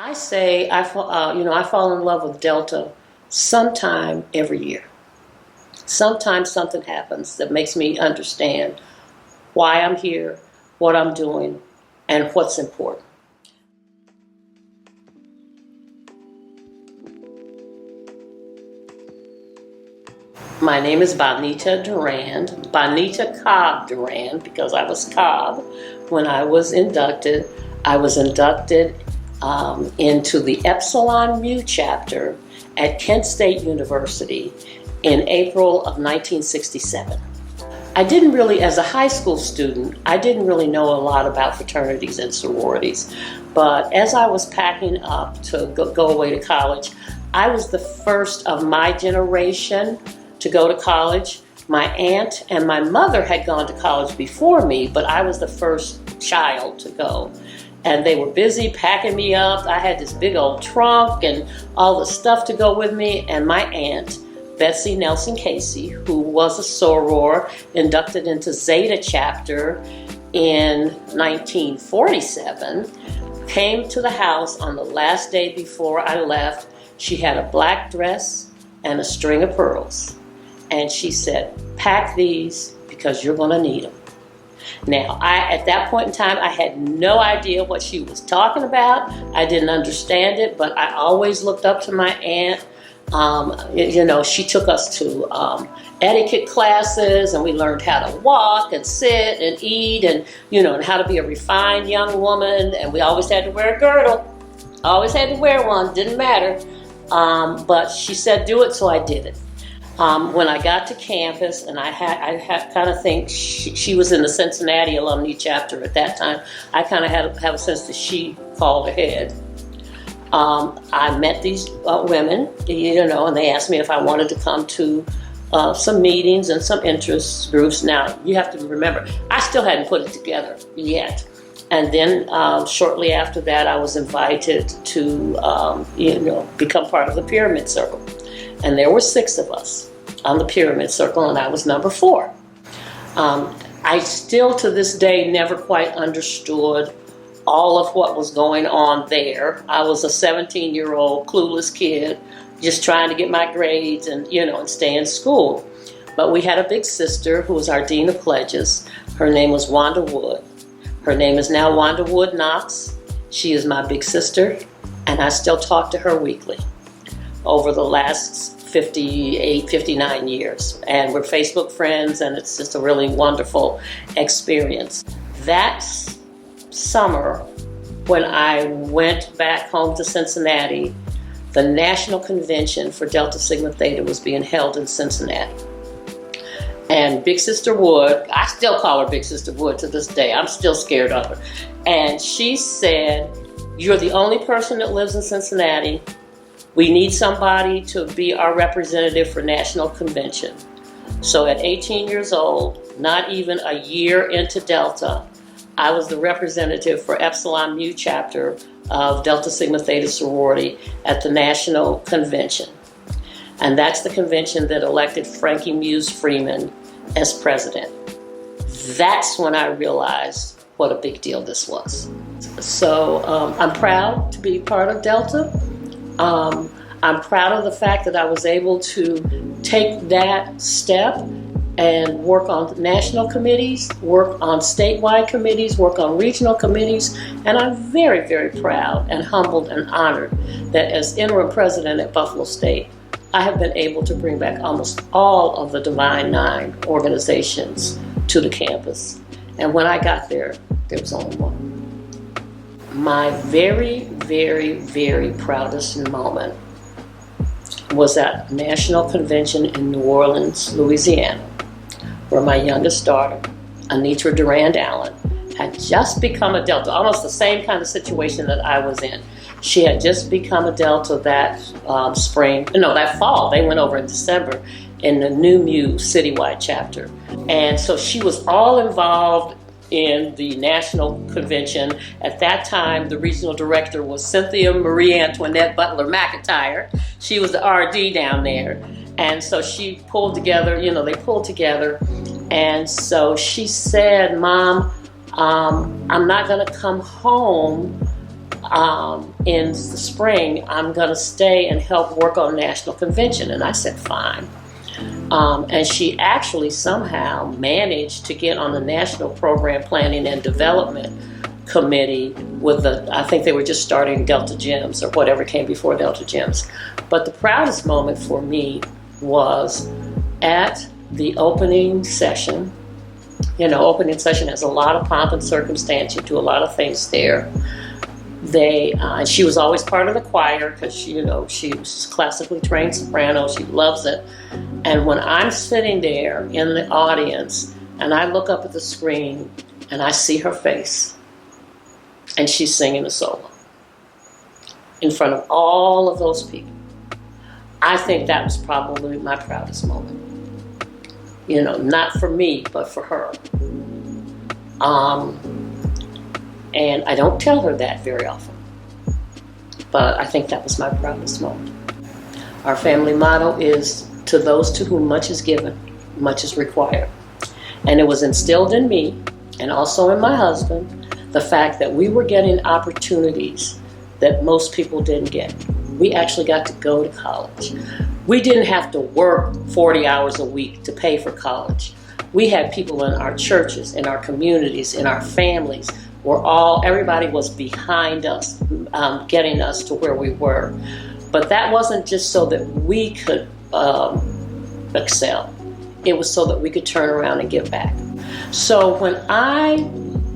I say I fall in love with Delta sometime every year. Sometimes something happens that makes me understand why I'm here, what I'm doing, and what's important. My name is Bonita Durand, Bonita Cobb Durand, because I was Cobb when I was inducted. I was inducted into the Epsilon Mu chapter at Kent State University in April of 1967. I didn't really, as a high school student, I didn't really know a lot about fraternities and sororities. But as I was packing up to go away to college, I was the first of my generation to go to college. My aunt and my mother had gone to college before me, but I was the first child to go. And they were busy packing me up. I had this big old trunk and all the stuff to go with me. And my aunt, Betsy Nelson Casey, who was a soror, inducted into Theta chapter in 1947, came to the house on the last day before I left. She had a black dress and a string of pearls. And she said, pack these because you're going to need them. Now, at that point in time, I had no idea what she was talking about. I didn't understand it, but I always looked up to my aunt. She took us to etiquette classes, and we learned how to walk and sit and eat and how to be a refined young woman. And we always had to wear a girdle. Always had to wear one, didn't matter. But she said, do it, so I did it. When I got to campus, and I kind of think she was in the Cincinnati alumni chapter at that time, I kind of have a sense that she called ahead. I met these women, and they asked me if I wanted to come to some meetings and some interest groups. Now, you have to remember, I still hadn't put it together yet. And then shortly after that, I was invited to, become part of the Pyramid Circle. And there were 6 of us on the Pyramid Circle, and I was number 4. I still, to this day, never quite understood all of what was going on there. I was a 17-year-old clueless kid, just trying to get my grades and stay in school. But we had a big sister who was our Dean of Pledges. Her name was Wanda Wood. Her name is now Wanda Wood Knox. She is my big sister, and I still talk to her weekly over the last 58, 59 years. And we're Facebook friends, and it's just a really wonderful experience. That summer, when I went back home to Cincinnati, the National Convention for Delta Sigma Theta was being held in Cincinnati. And Big Sister Wood, I still call her Big Sister Wood to this day. I'm still scared of her. And she said, you're the only person that lives in Cincinnati. We need somebody to be our representative for National Convention. So at 18 years old, not even a year into Delta, I was the representative for Epsilon Mu chapter of Delta Sigma Theta sorority at the National Convention. And that's the convention that elected Frankie Muse Freeman as president. That's when I realized what a big deal this was. So I'm proud to be part of Delta. I'm proud of the fact that I was able to take that step and work on national committees, work on statewide committees, work on regional committees, and I'm very, very proud and humbled and honored that as interim president at Buffalo State, I have been able to bring back almost all of the Divine Nine organizations to the campus. And when I got there, there was only one. My very, very, very proudest moment was at National Convention in New Orleans, Louisiana, where my youngest daughter, Anitra Durand Allen, had just become a Delta, almost the same kind of situation that I was in. She had just become a Delta that that fall. They went over in December in the New Mu citywide chapter. And so she was all involved in the National Convention. At that time, the regional director was Cynthia Marie Antoinette Butler McIntyre. She was the RD down there. And so she pulled together, they pulled together. And so she said, Mom, I'm not going to come home in the spring, I'm going to stay and help work on national convention. And I said, fine. And she actually somehow managed to get on the National Program Planning and Development Committee with I think they were just starting Delta Gyms or whatever came before Delta Gyms. But the proudest moment for me was at the opening session. You know, opening session has a lot of pomp and circumstance. You do a lot of things there. And she was always part of the choir because, you know, she was classically trained soprano. She loves it. And when I'm sitting there in the audience and I look up at the screen and I see her face and she's singing a solo in front of all of those people, I think that was probably my proudest moment. You know, not for me, but for her. And I don't tell her that very often. But I think that was my proudest moment. Our family motto is, to those to whom much is given, much is required. And it was instilled in me, and also in my husband, the fact that we were getting opportunities that most people didn't get. We actually got to go to college. We didn't have to work 40 hours a week to pay for college. We had people in our churches, in our communities, in our families, everybody was behind us, getting us to where we were. But that wasn't just so that we could excel. It was so that we could turn around and give back. So when I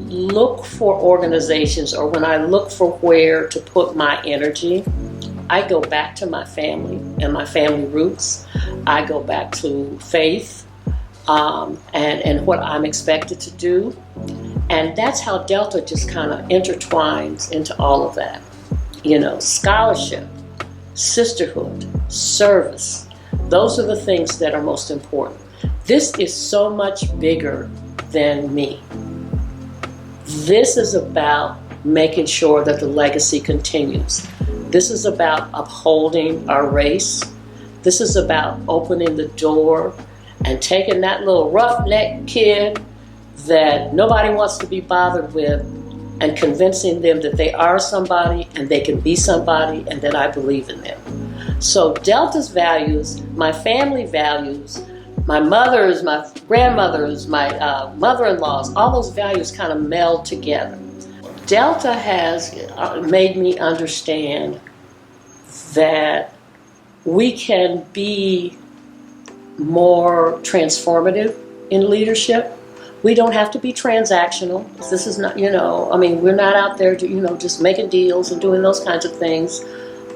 look for organizations or when I look for where to put my energy, I go back to my family and my family roots. I go back to faith and what I'm expected to do. And that's how Delta just kind of intertwines into all of that. You know, scholarship, sisterhood, service. Those are the things that are most important. This is so much bigger than me. This is about making sure that the legacy continues. This is about upholding our race. This is about opening the door and taking that little roughneck kid that nobody wants to be bothered with and convincing them that they are somebody and they can be somebody and that I believe in them. So Delta's values, my family values, my mother's, my grandmother's, my mother-in-law's, all those values kind of meld together. Delta has made me understand that we can be more transformative in leadership. We don't have to be transactional. This is not, we're not out there to, just making deals and doing those kinds of things.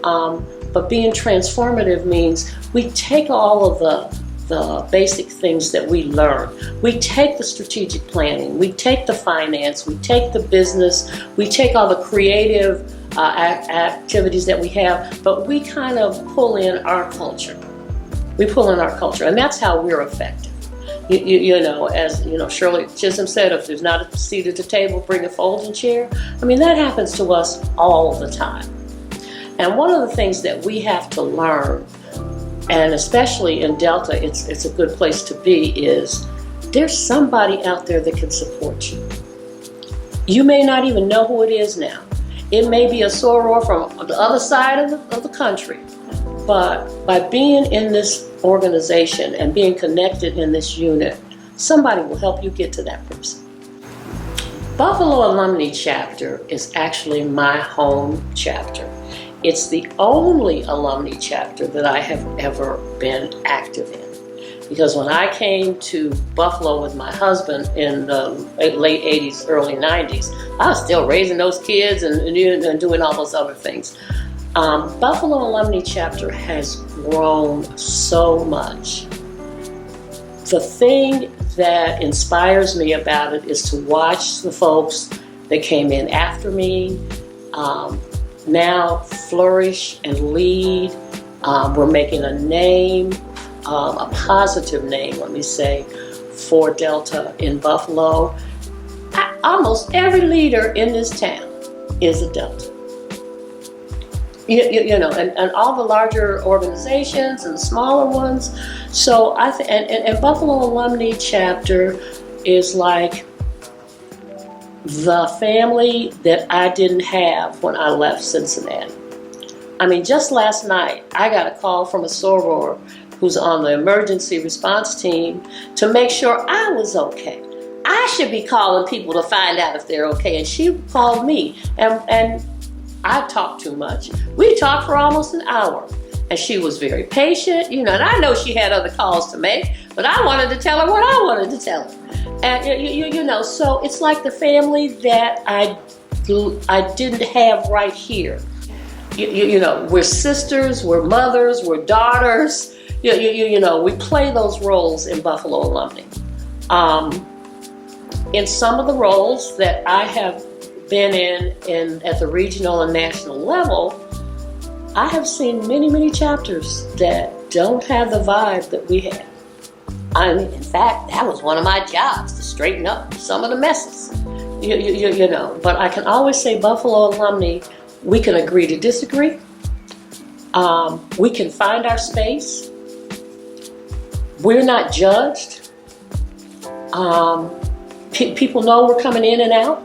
But being transformative means we take all of the basic things that we learn. We take the strategic planning, we take the finance, we take the business, we take all the creative activities that we have, but we kind of pull in our culture. We pull in our culture, and that's how we're effective. As Shirley Chisholm said, if there's not a seat at the table, bring a folding chair. That happens to us all the time. And one of the things that we have to learn, and especially in Delta, it's a good place to be, is there's somebody out there that can support you. You may not even know who it is now. It may be a soror from the other side of the country. But by being in this organization and being connected in this unit, somebody will help you get to that person. Buffalo Alumni Chapter is actually my home chapter. It's the only alumni chapter that I have ever been active in. Because when I came to Buffalo with my husband in the late 80s, early 90s, I was still raising those kids and doing all those other things. Buffalo Alumni Chapter has grown so much. The thing that inspires me about it is to watch the folks that came in after me now flourish and lead. We're making a name, a positive name, let me say, for Delta in Buffalo. Almost every leader in this town is a Delta. And all the larger organizations and smaller ones. So and Buffalo Alumni Chapter is like the family that I didn't have when I left Cincinnati. I mean, just last night, I got a call from a soror who's on the emergency response team to make sure I was okay. I should be calling people to find out if they're okay, and she called me, and I talked too much. We talked for almost an hour, and she was very patient, and I know she had other calls to make, but I wanted to tell her what I wanted to tell her. And so it's like the family that I didn't have right here. We're sisters, we're mothers, we're daughters. We play those roles in Buffalo Alumni. In some of the roles that I have been in at the regional and national level, I have seen many, many chapters that don't have the vibe that we have. I mean, in fact, that was one of my jobs, to straighten up some of the messes. But I can always say, Buffalo Alumni, we can agree to disagree. We can find our space. We're not judged. People know we're coming in and out.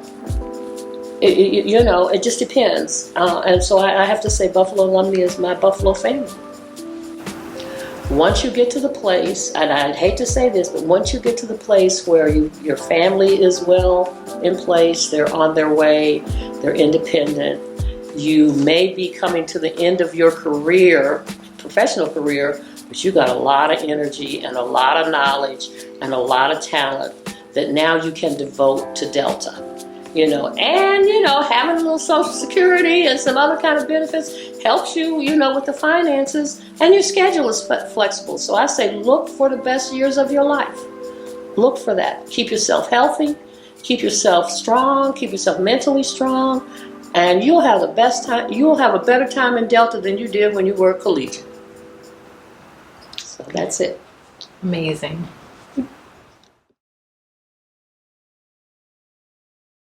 It just depends. And so I have to say Buffalo Alumni is my Buffalo family. Once you get to the place, and I'd hate to say this, but once you get to the place where your family is well in place, they're on their way, they're independent, you may be coming to the end of your career, professional career, but you got a lot of energy and a lot of knowledge and a lot of talent that now you can devote to Delta. Having a little Social Security and some other kind of benefits helps you, with the finances, and your schedule is flexible. So I say look for the best years of your life. Look for that. Keep yourself healthy, keep yourself strong, keep yourself mentally strong, and you'll have the best time. You'll have a better time in Delta than you did when you were collegiate. So that's it. Amazing.